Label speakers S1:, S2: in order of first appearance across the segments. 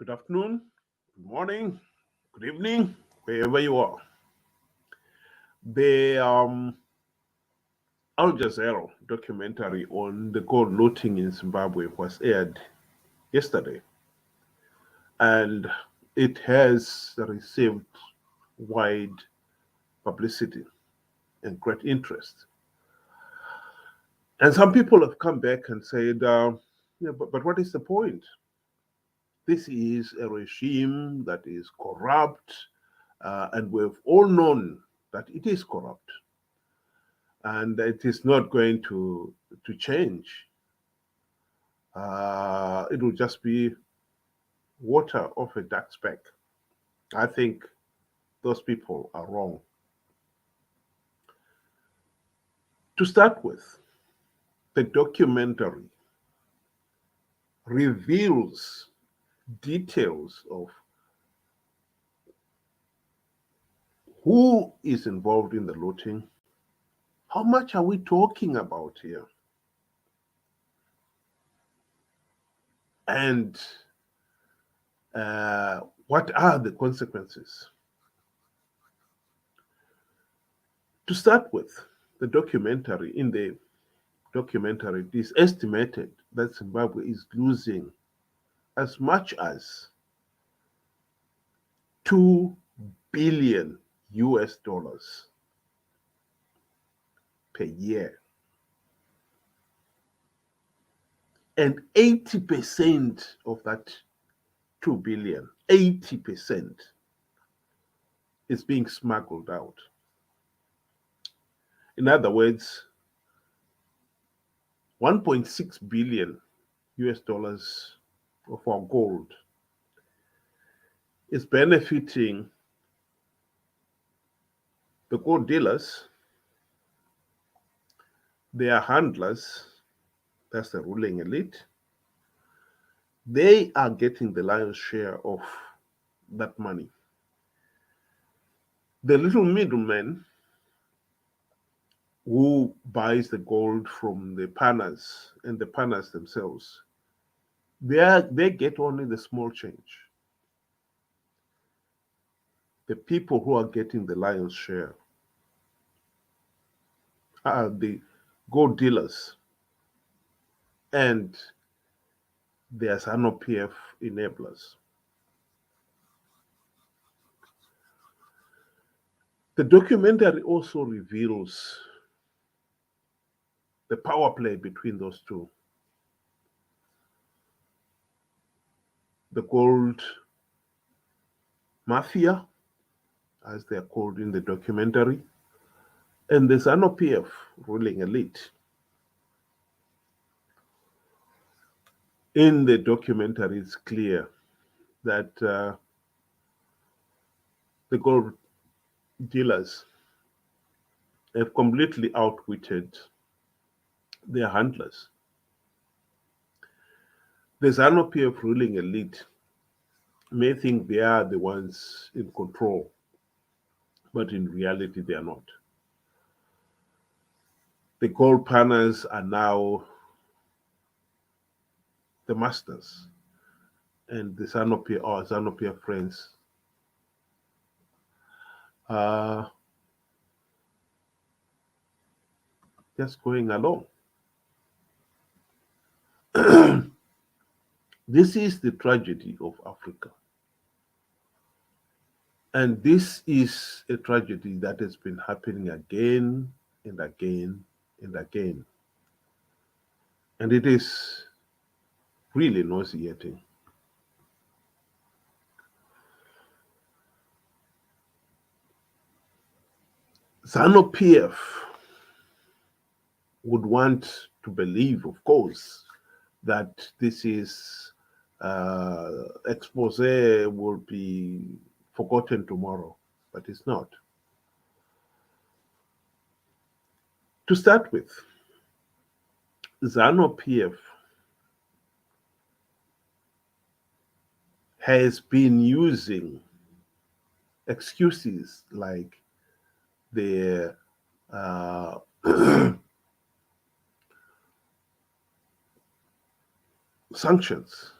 S1: Good afternoon, good morning, good evening, wherever you are. The Al Jazeera documentary on the gold looting in Zimbabwe was aired yesterday, and it has received wide publicity and great interest. And some people have come back and said, but what is the point? This is a regime that is corrupt, and we've all known that it is corrupt, and it is not going to change. It will just be water off a duck speck. I think those people are wrong. To start with, the documentary reveals details of who is involved in the looting. How much are we talking about here? And what are the consequences? To start with, in the documentary, it is estimated that Zimbabwe is losing as much as 2 billion US dollars per year. And 80% of that 2 billion, 80% is being smuggled out. In other words, 1.6 billion US dollars of our gold is benefiting the gold dealers, their handlers, that's the ruling elite. They are getting the lion's share of that money. The little middleman who buys the gold from the panners and the panners themselves, they get only the small change. The people who are getting the lion's share are the gold dealers and their Zanu PF enablers. The documentary also reveals the power play between those two. The gold mafia, as they are called in the documentary, and the Zanu PF ruling elite. In the documentary, it's clear that the gold dealers have completely outwitted their handlers. The Zanu PF ruling elite may think they are the ones in control, but in reality, they are not. The gold panners are now the masters, and the Zanu PF friends are just going along. This is the tragedy of Africa. And this is a tragedy that has been happening again and again and again. And it is really nauseating. Zanu PF would want to believe, of course, that this is expose will be forgotten tomorrow, but it's not. To start with, Zanu PF has been using excuses like the sanctions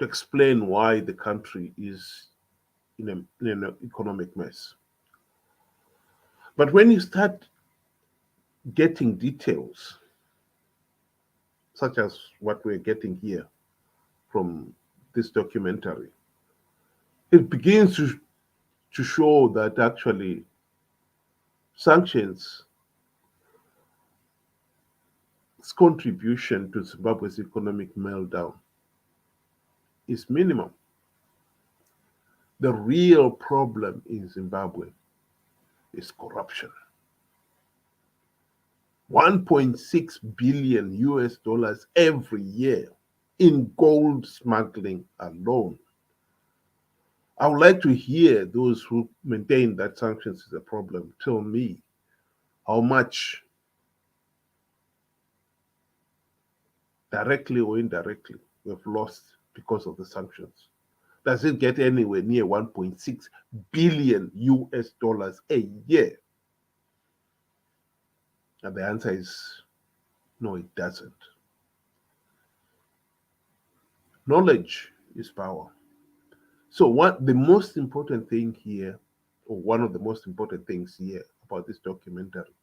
S1: to explain why the country is in an economic mess. But when you start getting details, such as what we're getting here from this documentary, it begins to show that actually sanctions' contribution to Zimbabwe's economic meltdown is minimum. The real problem in Zimbabwe is corruption. 1.6 billion US dollars every year in gold smuggling alone. I would like to hear those who maintain that sanctions is a problem tell me how much, directly or indirectly, we've lost because of the sanctions. Does it get anywhere near 1.6 billion US dollars a year? And the answer is no, it doesn't. Knowledge is power. So what the most important thing here, or one of the most important things here about this documentary,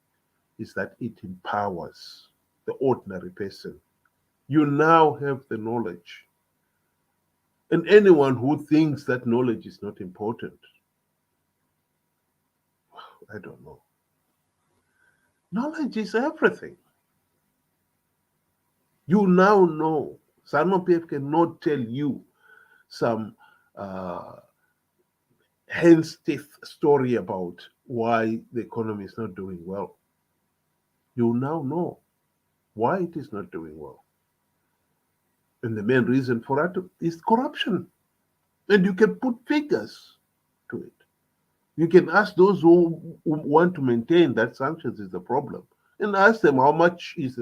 S1: is that it empowers the ordinary person. You now have the knowledge. And anyone who thinks that knowledge is not important, I don't know. Knowledge is everything. You now know. Zanu PF cannot tell you some hen's teeth story about why the economy is not doing well. You now know why it is not doing well. And the main reason for that is corruption. And you can put figures to it. You can ask those who want to maintain that sanctions is the problem and ask them how much is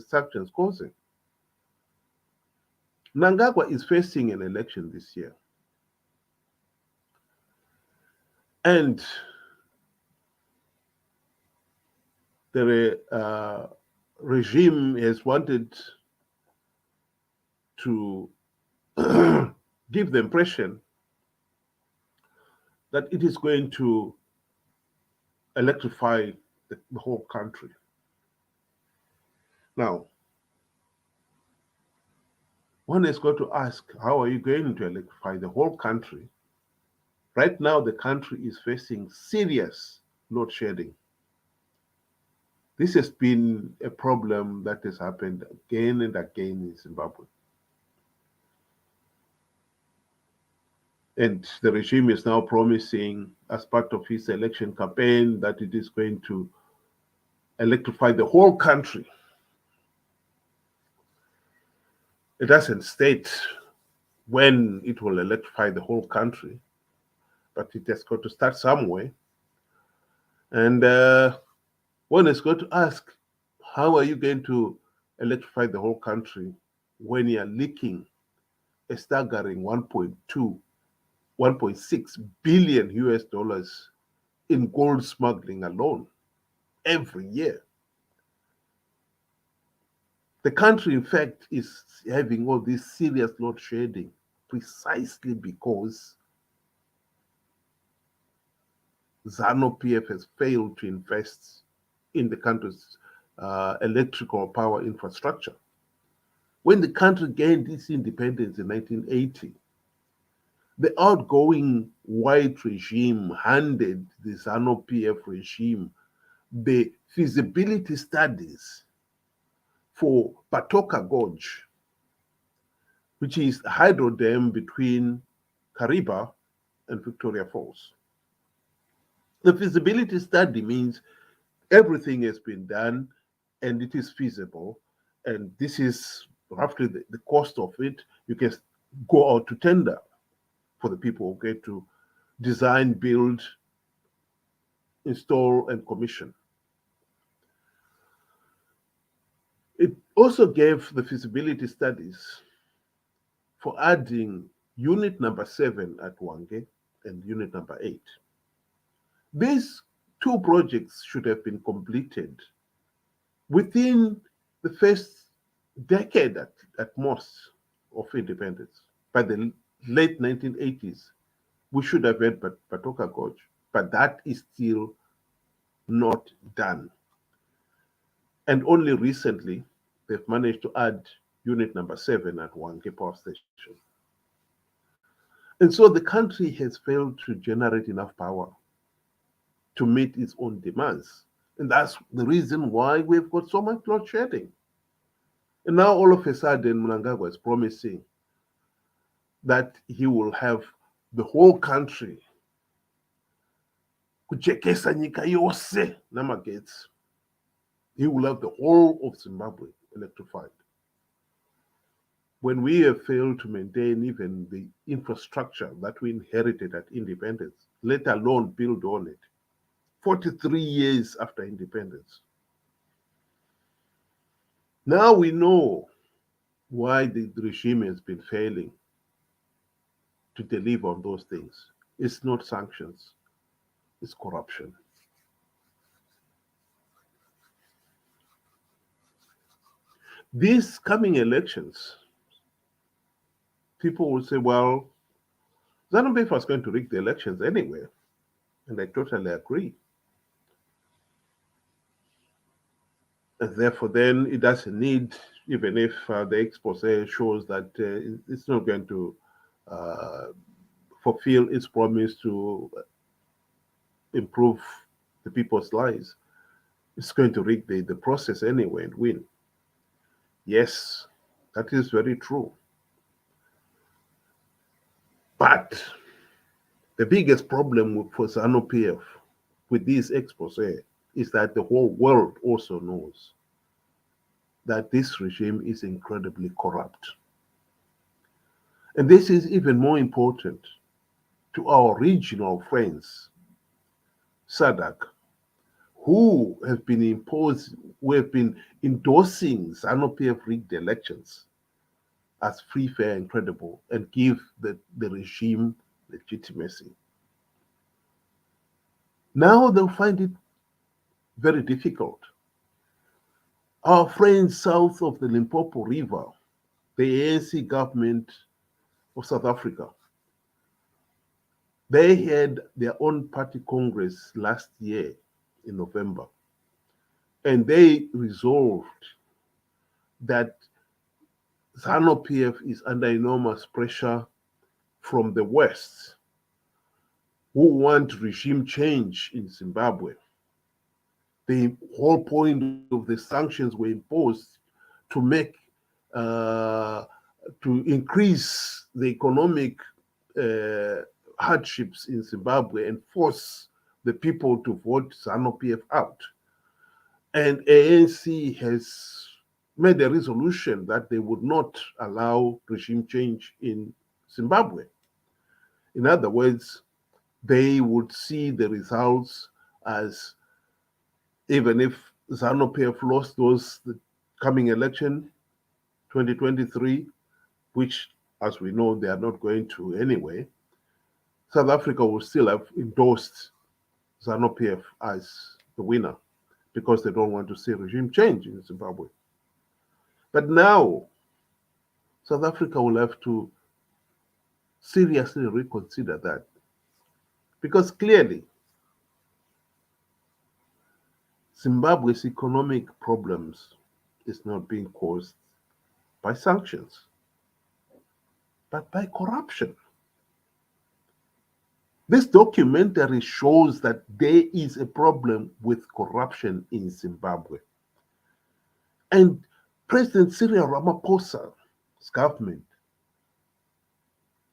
S1: sanctions causing. Mnangagwa is facing an election this year. And the regime has wanted to give the impression that it is going to electrify the whole country. Now, one is going to ask, how are you going to electrify the whole country? Right now, the country is facing serious load shedding. This has been a problem that has happened again and again in Zimbabwe. And the regime is now promising, as part of its election campaign, that it is going to electrify the whole country. It doesn't state when it will electrify the whole country, but it has got to start somewhere. And one is going to ask, how are you going to electrify the whole country when you are leaking a staggering 1.6 billion US dollars in gold smuggling alone every year? The country, in fact, is having all this serious load shedding precisely because Zanu PF has failed to invest in the country's electrical power infrastructure. When the country gained its independence in 1980, the outgoing white regime handed the Zanu PF regime the feasibility studies for Patoka Gorge, which is a hydro dam between Kariba and Victoria Falls. The feasibility study means everything has been done and it is feasible, and this is roughly the cost of it. You can go out to tender for the people who get to design, build, install, and commission. It also gave the feasibility studies for adding unit number 7 at Wange and unit number 8. These two projects should have been completed within the first decade at most of independence. by the late 1980s, we should have had Patoka Gorge, but that is still not done. And only recently, they've managed to add unit number 7 at Wange Power Station. And so the country has failed to generate enough power to meet its own demands. And that's the reason why we've got so much load shedding. And now all of a sudden, Mnangagwa is promising that he will have the whole country kuchekesa nyika yose namagetsi. He will have the whole of Zimbabwe electrified. When we have failed to maintain even the infrastructure that we inherited at independence, let alone build on it, 43 years after independence. Now we know why the regime has been failing to deliver on those things. It's not sanctions, it's corruption. These coming elections, people will say, well, Zanu PF was going to rig the elections anyway. And I totally agree. And therefore, then it doesn't need, even if the expose shows that it's not going to fulfill its promise to improve the people's lives, it's going to rig the process anyway and win. Yes, that is very true. But the biggest problem for Zanu PF with this expose is that the whole world also knows that this regime is incredibly corrupt. And this is even more important to our regional friends, SADC, who have been endorsing Zanu PF rigged elections as free, fair, and credible, and give the regime legitimacy. Now they'll find it very difficult. Our friends south of the Limpopo River, the ANC government of South Africa, they had their own party congress last year in November, and they resolved that Zanu PF is under enormous pressure from the West, who want regime change in Zimbabwe. The whole point of the sanctions were imposed to make, to increase the economic hardships in Zimbabwe and force the people to vote Zanu PF out. And ANC has made a resolution that they would not allow regime change in Zimbabwe. In other words, they would see the results as, even if Zanu PF lost the coming election, 2023, which, as we know, they are not going to anyway, South Africa will still have endorsed Zanu PF as the winner because they don't want to see regime change in Zimbabwe. But now, South Africa will have to seriously reconsider that, because clearly Zimbabwe's economic problems is not being caused by sanctions, but by corruption. This documentary shows that there is a problem with corruption in Zimbabwe. And President Cyril Ramaphosa's government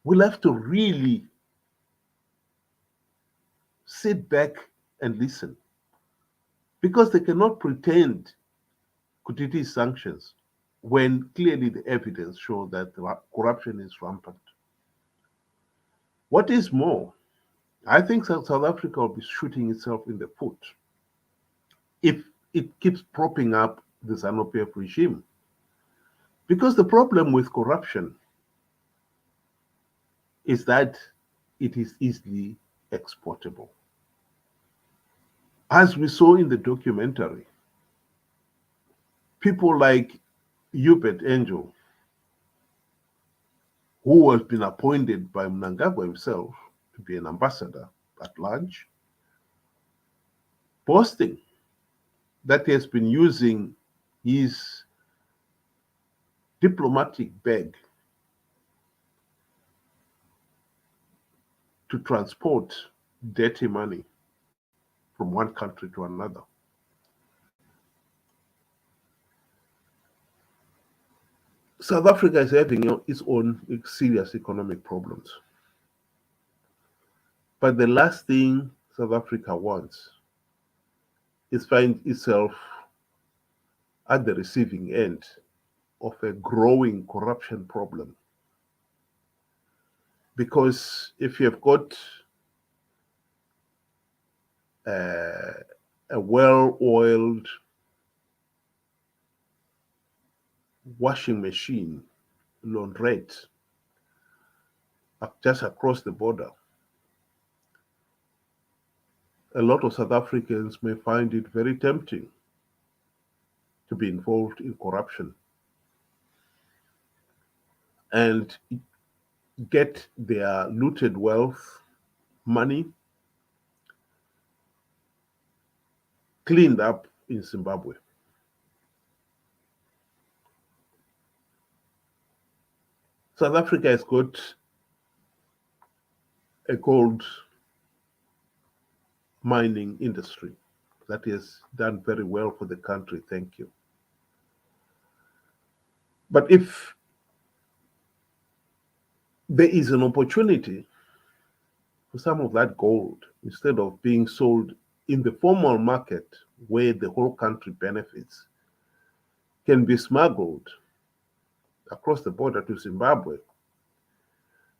S1: will have to really sit back and listen, because they cannot pretend Kutiti sanctions when clearly the evidence shows that corruption is rampant. What is more, I think South Africa will be shooting itself in the foot if it keeps propping up the Zanu PF regime. Because the problem with corruption is that it is easily exportable. As we saw in the documentary, people like Hubert Angel, who has been appointed by Mnangagwa himself to be an ambassador at large, boasting that he has been using his diplomatic bag to transport dirty money from one country to another. South Africa is having its own serious economic problems. But the last thing South Africa wants is find itself at the receiving end of a growing corruption problem. Because if you have got a well-oiled washing machine laundrette just across the border, a lot of South Africans may find it very tempting to be involved in corruption and get their looted wealth, money, cleaned up in Zimbabwe. South Africa has got a gold mining industry that has done very well for the country, thank you. But if there is an opportunity for some of that gold, instead of being sold in the formal market where the whole country benefits, can be smuggled across the border to Zimbabwe,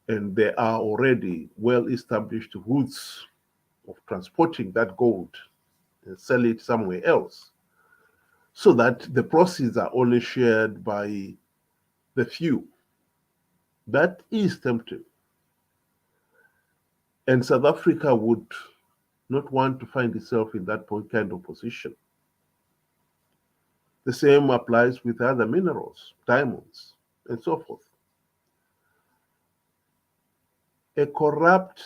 S1: and there are already well-established routes of transporting that gold and sell it somewhere else, so that the proceeds are only shared by the few. That is tempting. And South Africa would not want to find itself in that kind of position. The same applies with other minerals, diamonds, and so forth. A corrupt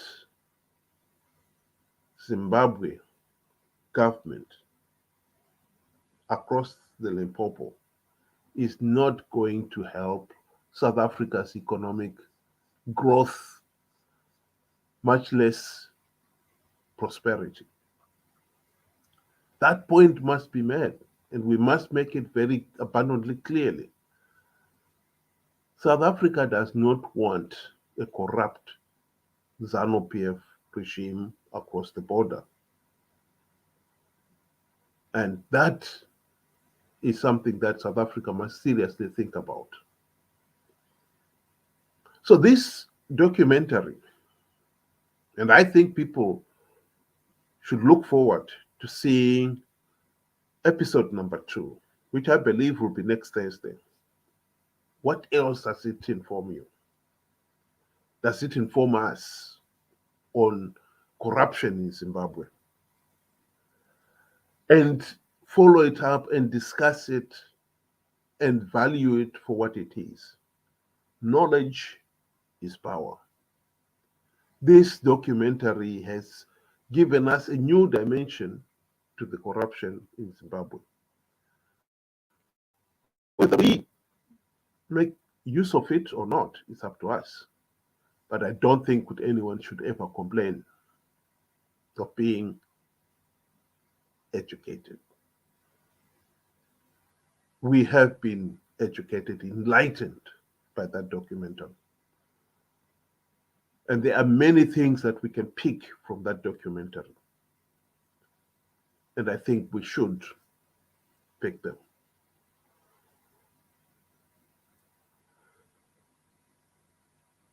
S1: Zimbabwe government across the Limpopo is not going to help South Africa's economic growth, much less prosperity. That point must be made, and we must make it very abundantly clearly. South Africa does not want a corrupt Zanu PF regime across the border. And that is something that South Africa must seriously think about. So this documentary, and I think people should look forward to seeing episode number 2, which I believe will be next Thursday. What else does it inform you? Does it inform us on corruption in Zimbabwe? And follow it up and discuss it and value it for what it is. Knowledge is power. This documentary has given us a new dimension to the corruption in Zimbabwe. Whether we make use of it or not is up to us. But I don't think that anyone should ever complain of being educated. We have been educated, enlightened by that documentary. And there are many things that we can pick from that documentary. And I think we should pick them.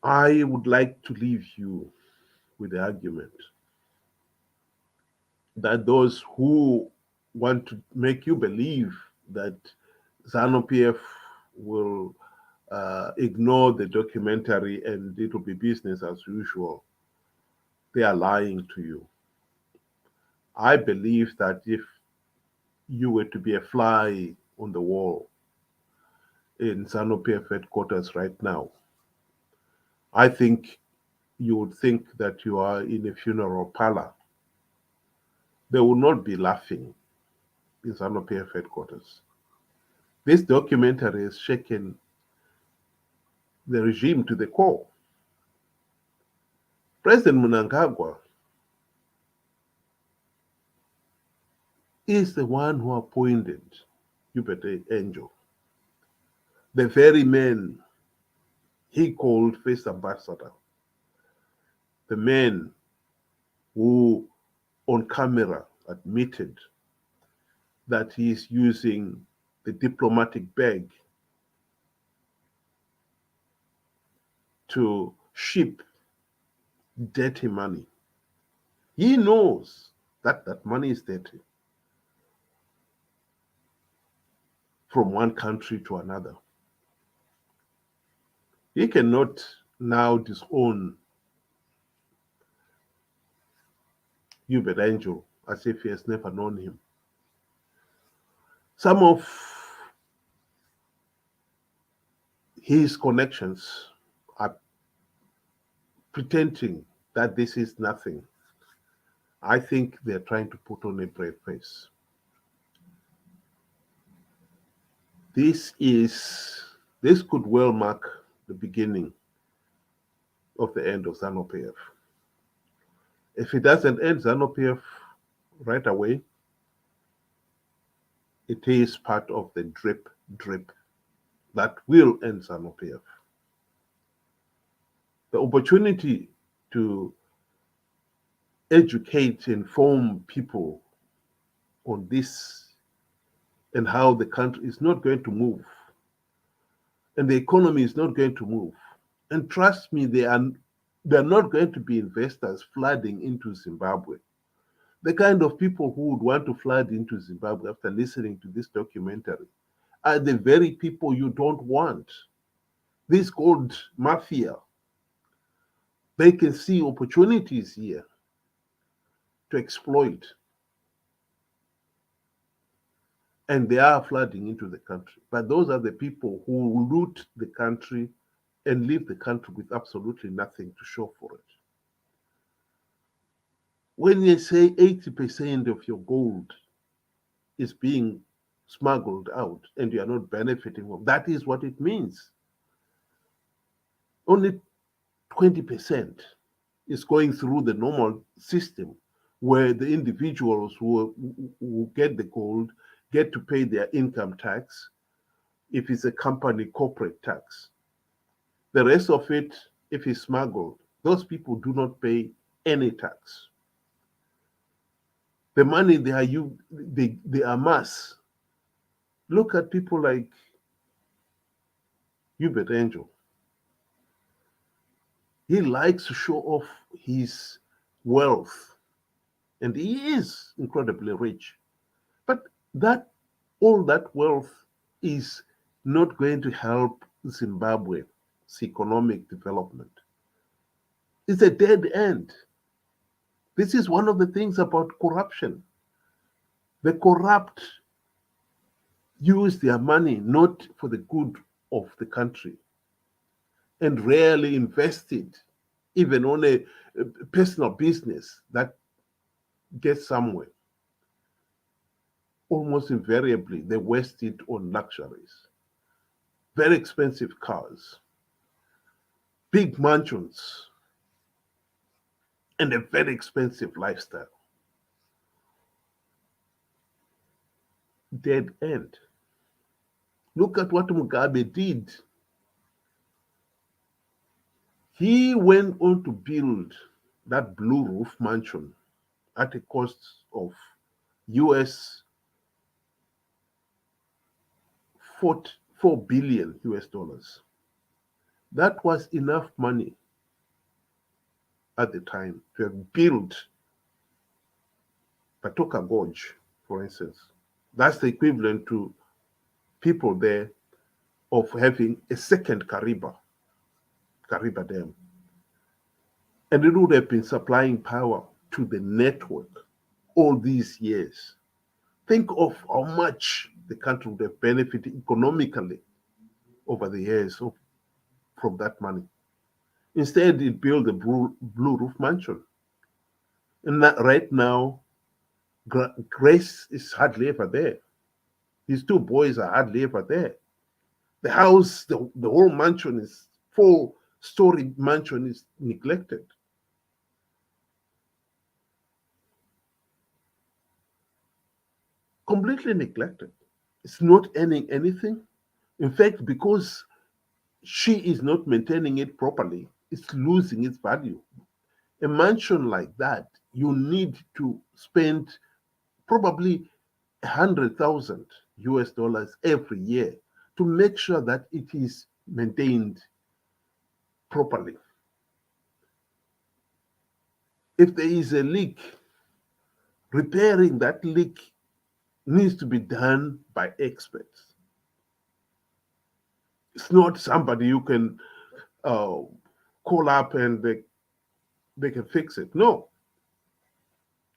S1: I would like to leave you with the argument that those who want to make you believe that Zanu PF will ignore the documentary and it will be business as usual, they are lying to you. I believe that if you were to be a fly on the wall in Zanu PF headquarters right now, I think you would think that you are in a funeral parlor. They will not be laughing in Zanu PF headquarters. This documentary has shaken the regime to the core. President Mnangagwa is the one who appointed Hubert Angel, the very man he called first ambassador, the man who on camera admitted that he is using the diplomatic bag to ship dirty money. He knows that that money is dirty from one country to another. He cannot now disown Hubert Angel as if he has never known him. Some of his connections are pretending that this is nothing. I think they're trying to put on a brave face. This could well mark the beginning of the end of Zanu PF. If it doesn't end Zanu PF right away, it is part of the drip that will end Zanu PF. The opportunity to educate, inform people on this and how the country is not going to move and the economy is not going to move. And trust me, they're not going to be investors flooding into Zimbabwe. The kind of people who would want to flood into Zimbabwe after listening to this documentary are the very people you don't want. This gold mafia, they can see opportunities here to exploit. And they are flooding into the country. But those are the people who loot the country and leave the country with absolutely nothing to show for it. When you say 80% of your gold is being smuggled out and you are not benefiting from, that is what it means. Only 20% is going through the normal system where the individuals who get the gold get to pay their income tax, if it's a company, corporate tax. The rest of it, if it's smuggled, those people do not pay any tax. The money they amass. Look at people like Hubert Angel. He likes to show off his wealth, and he is incredibly rich. But all that wealth is not going to help Zimbabwe's economic development. It's a dead end. This is one of the things about corruption. The corrupt use their money not for the good of the country and rarely invest it, even on a personal business that gets somewhere. Almost invariably, they waste it on luxuries, very expensive cars, big mansions, and a very expensive lifestyle. Dead end. Look at what Mugabe did. He went on to build that blue roof mansion at a cost of US 4 billion US dollars. That was enough money at the time to have built Patoka Gorge, for instance. That's the equivalent to people there of having a second Kariba Dam. And it would have been supplying power to the network all these years. Think of how much the country would have benefited economically over the years from that money. Instead, it built a blue roof mansion. And right now, Grace is hardly ever there. His two boys are hardly ever there. The house, the whole mansion is 4-story mansion is neglected. Completely neglected. It's not earning anything. In fact, because she is not maintaining it properly, it's losing its value. A mansion like that, you need to spend probably 100,000 US dollars every year to make sure that it is maintained properly. If there is a leak, repairing that leak needs to be done by experts. It's not somebody you can uh, call up and they can fix it. No,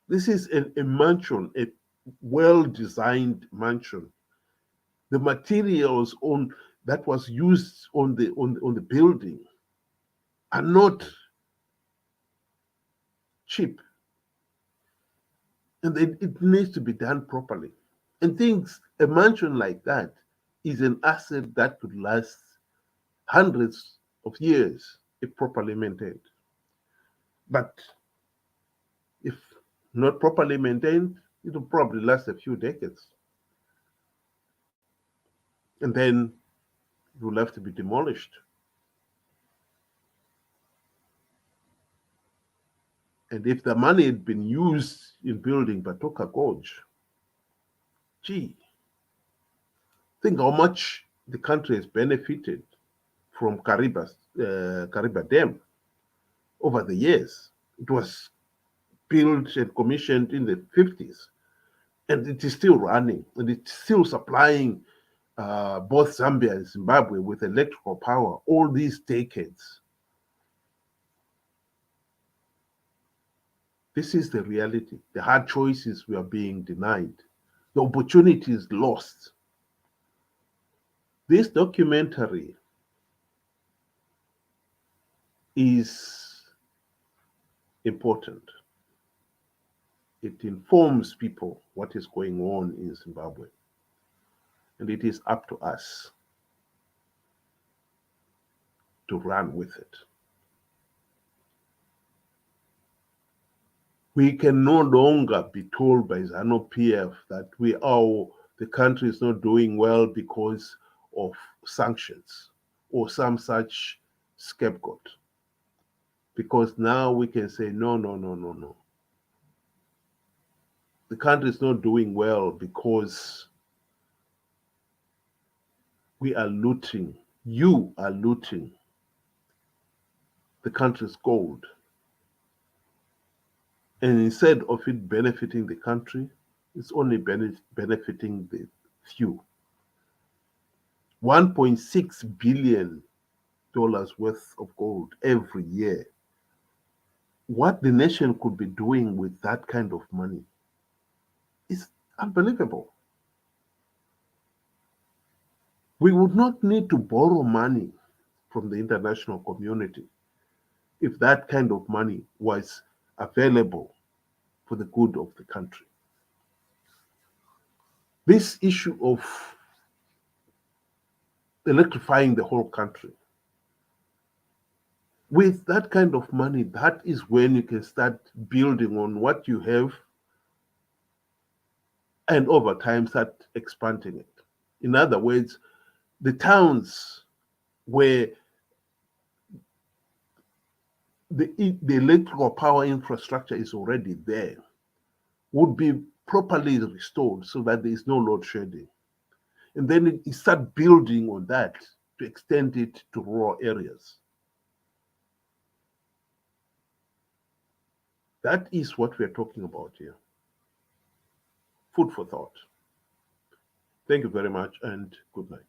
S1: this is a mansion, a well-designed mansion. The materials on that was used on the building are not cheap, and it needs to be done properly. And things, a mansion like that is an asset that could last hundreds of years if properly maintained. But if not properly maintained, it'll probably last a few decades. And then it will have to be demolished. And if the money had been used in building Batoka Gorge, gee, think how much the country has benefited from Kariba Dam over the years. It was built and commissioned in the 50s, and it is still running, and it's still supplying both Zambia and Zimbabwe with electrical power all these decades. This is the reality. The hard choices we are being denied, the opportunities lost. This documentary is important. It informs people what is going on in Zimbabwe, and it is up to us to run with it. We can no longer be told by Zanu PF that the country is not doing well because of sanctions or some such scapegoat. Because now we can say, no, no, no, no, no. The country is not doing well because we are looting. You are looting the country's gold. And instead of it benefiting the country, it's only benefiting the few. $1.6 billion worth of gold every year. What the nation could be doing with that kind of money is unbelievable. We would not need to borrow money from the international community if that kind of money was available for the good of the country. This issue of electrifying the whole country, with that kind of money, that is when you can start building on what you have and over time start expanding it. In other words, the towns where the electrical power infrastructure is already there would be properly restored so that there is no load shedding. And then you start building on that to extend it to rural areas. That is what we're talking about here. Food for thought. Thank you very much and good night.